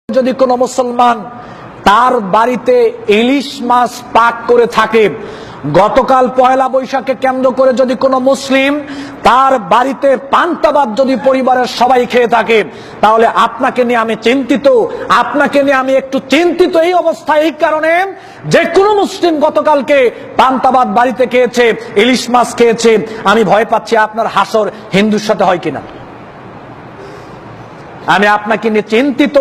যদি কোনো মুসলমান তার বাড়িতে ইলিশ মাছ পাক করে থাকে, গতকাল পয়লা বৈশাখকে কেন্দ্র করে যদি কোনো মুসলিম তার বাড়িতে পান্তা ভাত যদি পরিবারের সবাই খেয়ে থাকে, তাহলে আপনাকে নিয়ে আমি চিন্তিত, আপনাকে নিয়ে আমি একটু চিন্তিত। এই অবস্থায় এই কারণে যে কোনো মুসলিম গতকালকে পান্তা ভাত বাড়িতে খেয়েছে, ইলিশ মাছ খেয়েছে, আমি ভয় পাচ্ছি আপনার হাসর হিন্দুর সাথে হয় কিনা। আমি আপনাকে নিয়ে চিন্তিত,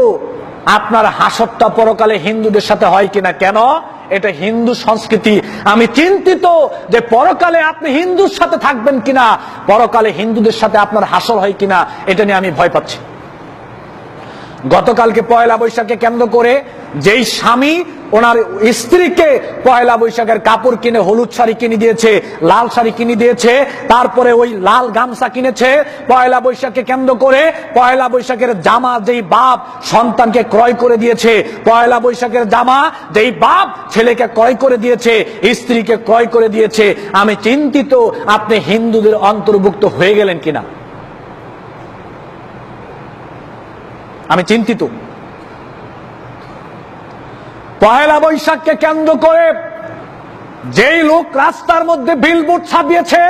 আপনার হাসরটা পরকালে হিন্দুদের সাথে হয় কিনা। কেন? এটা হিন্দু সংস্কৃতি। আমি চিন্তিত যে পরকালে আপনি হিন্দুর সাথে থাকবেন কিনা, পরকালে হিন্দুদের সাথে আপনার হাসর হয় কিনা, এটা নিয়ে আমি ভয় পাচ্ছি। গতকালকে পয়লা বৈশাখকে কেন্দ্র করে যেই স্বামী ওনার স্ত্রীকে পয়লা বৈশাখের কাপড় কিনে, হলুদ শাড়ি কিনে দিয়েছে, লাল শাড়ি কিনে দিয়েছে, তারপরে ওই লাল গামছা কিনেছে, পয়লা বৈশাখকে কেন্দ্র করে পয়লা বৈশাখের জামা যেই বাপ সন্তানকে ক্রয় করে দিয়েছে, পয়লা বৈশাখের জামা যেই বাপ ছেলেকে ক্রয় করে দিয়েছে, স্ত্রীকে ক্রয় করে দিয়েছে, আমি চিন্তিত আপনি হিন্দুদের অন্তর্ভুক্ত হয়ে গেলেন কিনা। আমি চিন্তিত। পয়লা বৈশাখকে কেন্দ্র করে যেই লোক রাস্তার মধ্যে বিলবোর্ড ছাপিয়েছে,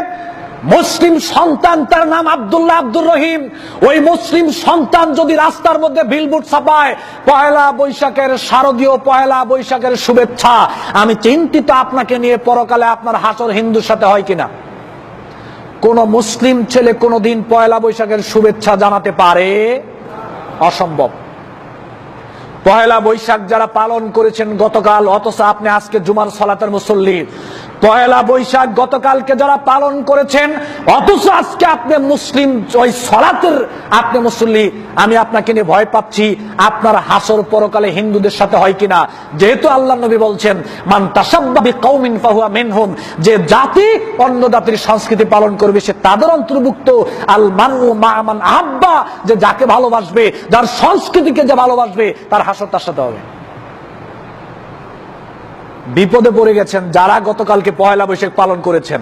মুসলিম সন্তান, তার নাম আব্দুল্লাহ আব্দুর রহিম, ওই মুসলিম সন্তান যদি রাস্তার মধ্যে বিলবোর্ড ছাপায় পয়লা বৈশাখের শারদীয় পয়লা বৈশাখের শুভেচ্ছা, আমি চিন্তিত আপনাকে নিয়ে পরকালে আপনার হাসর হিন্দুর সাথে হয় কিনা। কোন মুসলিম ছেলে কোনদিন পয়লা বৈশাখের শুভেচ্ছা জানাতে পারে? অসম্ভব। পয়লা বৈশাখ যারা পালন করেছেন গতকাল, অথচ আপনি আজকে জুমার সালাতের মুসল্লি। পয়লা বৈশাখ গতকালকে যারা পালন করেছেন, অথচ আজকে আপনি মুসলিম, ওই সালাতের আপনি মুসল্লি। আমি আপনাকে নিয়ে ভয় পাচ্ছি আপনার হাসর পরকালে হিন্দুদের সাথে হয় কিনা। যেহেতু আল্লাহ নবী বলছেন, মান তাশাব্বাহা বিকাউমিন ফাহুয়া মিনহুম, যে জাতি অন্য জাতির সংস্কৃতি পালন করবে সে তাদের অন্তর্ভুক্ত। আল মারউ মা মান আহাব্বা, যে যাকে ভালোবাসবে, যার সংস্কৃতিকে যে ভালোবাসবে, তার হাসর তার সাথে হবে। বিপদে পড়ে গেছেন যারা গতকালকে পয়লা বৈশাখ পালন করেছেন।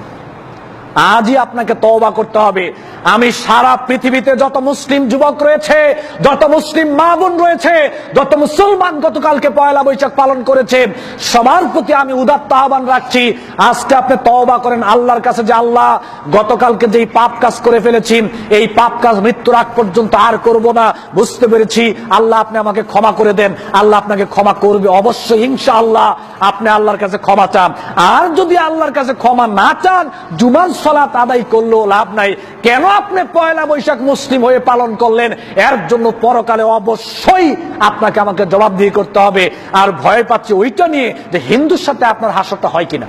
আজই আপনাকে তওবা করতে হবে। আমি সারা পৃথিবীতে যত মুসলিম যুবক রয়েছে, যত মুসলিম মা বোন রয়েছে, যত মুসলমান গতকালকে পয়লা বৈশাখ পালন করেছেন, সবার প্রতি আমি উদাত্ত আহ্বান রাখছি, আজকে আপনি তওবা করেন আল্লাহর কাছে যে আল্লাহ, গতকালকে যেই পাপ কাজ করে ফেলেছি, এই পাপ কাজ মৃত্যুর আগ পর্যন্ত আর করব না, বুঝতে পেরেছি। আল্লাহ আপনি আমাকে ক্ষমা করে দেন। আল্লাহ আপনাকে ক্ষমা করবে অবশ্যই, ইনশাআল্লাহ। আপনি আল্লাহর কাছে ক্ষমা চান। আর যদি আল্লাহর কাছে ক্ষমা না চান, জুমার সালাত আদায় করলেও লাভ নাই। কেন আপনি পয়লা বৈশাখ মুসলিম হয়ে পালন করলেন, এর জন্য পরকালে অবশ্যই আপনাকে আমাকে জবাবদিহি করতে হবে। আর ভয় পাচ্ছি ওইটা নিয়ে যে হিন্দুর সাথে আপনার হাসরটা হয় কিনা।